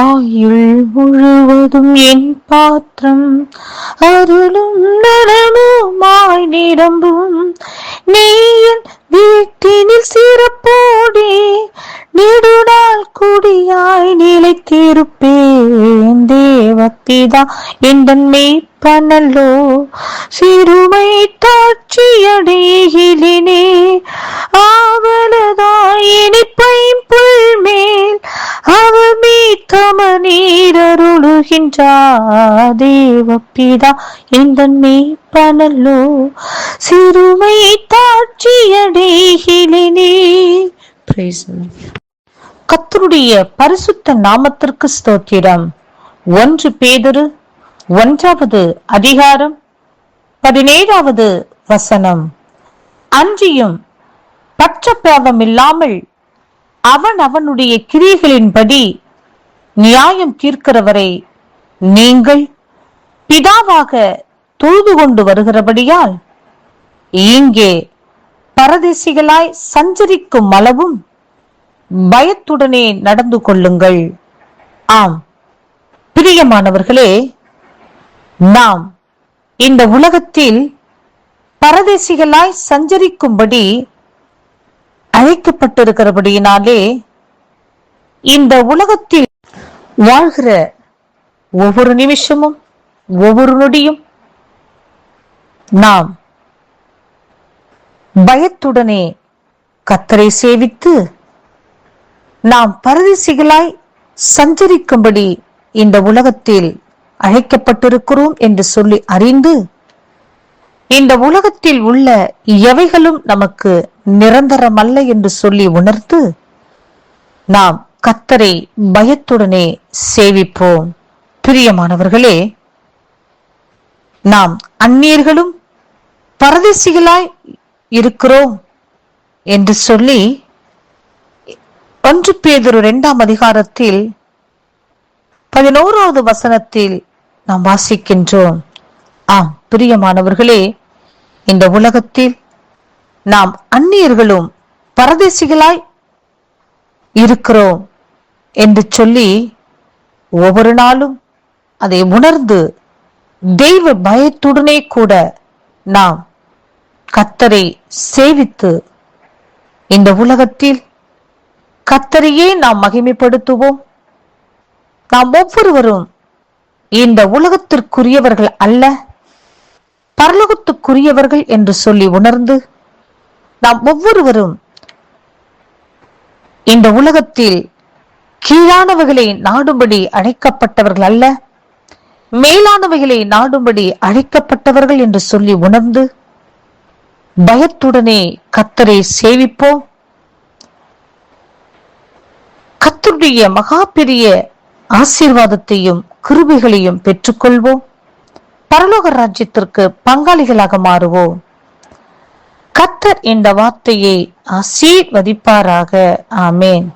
ஆயுள் முழுவதும் என் பாத்திரம் அருளும் நலனுமாய் நிரம்பும். நீ என் வீட்டினில் சிறப்போடே நெடுநாள் குடியாய் நிலைத்திருப்பேன். தேவப்பிதா எந்தன் மேய்ப்பனல்லோ, சிறுமை தாட்சியடைகிலினே ஆவலதாய் இனிப்பையும் புல்மேல் அவர் மீத்தம நீரருளுகின்றார். தேவப்பிதா எந்தன் மேய்ப்பனல்லோ, சிறுமை தாட்சியடைகிலினே. கர்த்தருடைய பரிசுத்த நாமத்திற்கு ஸ்தோத்திரம். 1 பேதுரு 1வது அதிகாரம் 17வது வசனம். அன்றியும் பட்சபாதம் இல்லாமல் அவன் அவனுடைய கிரியைகளின்படி நியாயம் தீர்க்கிறவரை நீங்கள் பிதாவாக தொழுது கொண்டு வருகிறபடியால் இங்கே பரதேசிகளாய் சஞ்சரிக்கும் அளவும் பயத்துடனே நடந்து கொள்ளுங்கள். ஆம் பிரியமானவர்களே, நாம் இந்த உலகத்தில் பரதேசிகளாய் சஞ்சரிக்கும்படி அழைக்கப்பட்டிருக்கிறபடியினாலே இந்த உலகத்தில் வாழ்கிற ஒவ்வொரு நிமிஷமும் ஒவ்வொரு நொடியும் நாம் பயத்துடனே கர்த்தரை சேவித்து நாம் பரதேசிகளாய் சஞ்சரிக்கும்படி இந்த உலகத்தில் அழைக்கப்பட்டிருக்கிறோம் என்று சொல்லி அறிந்து, இந்த உலகத்தில் உள்ள எவைகளும் நமக்கு நிரந்தரமல்ல என்று சொல்லி உணர்ந்து நாம் கர்த்தரை பயத்துடனே சேவிப்போம். பிரியமானவர்களே, நாம் அந்நியர்களும் பரதேசிகளாய் இருக்கிறோம் என்று சொல்லி 1 பேதுரு 2ஆம் அதிகாரத்தில் 11வது வசனத்தில் நாம் வாசிக்கின்றோம். ஆம் பிரியமானவர்களே, இந்த உலகத்தில் நாம் அந்நியர்களும் பரதேசிகளாய் இருக்கிறோம் என்று சொல்லி ஒவ்வொரு நாளும் அதை உணர்ந்து தெய்வ பயத்துடனே கூட நாம் கர்த்தரை சேவித்து இந்த உலகத்தில் கர்த்தரையே நாம் மகிமைப்படுத்துவோம். நாம் ஒவ்வொருவரும் இந்த உலகத்திற்குரியவர்கள் அல்ல, பரலோகத்துக்குரியவர்கள் என்று சொல்லி உணர்ந்து நாம் ஒவ்வொருவரும் இந்த உலகத்தில் கீழானவைகளை நாடும்படி அழைக்கப்பட்டவர்கள் அல்ல, மேலானவைகளை நாடும்படி அழைக்கப்பட்டவர்கள் என்று சொல்லி உணர்ந்து பயத்துடனே கர்த்தரை சேவிப்போம். கர்த்தருடைய மகா பெரிய ஆசீர்வாதத்தையும் கிருபைகளையும் பெற்றுக்கொள்வோம். பரலோக ராஜ்யத்திற்கு பங்காளிகளாக மாறுவோம். கர்த்தர் இந்த வார்த்தையை ஆசீர்வதிப்பாராக. ஆமேன்.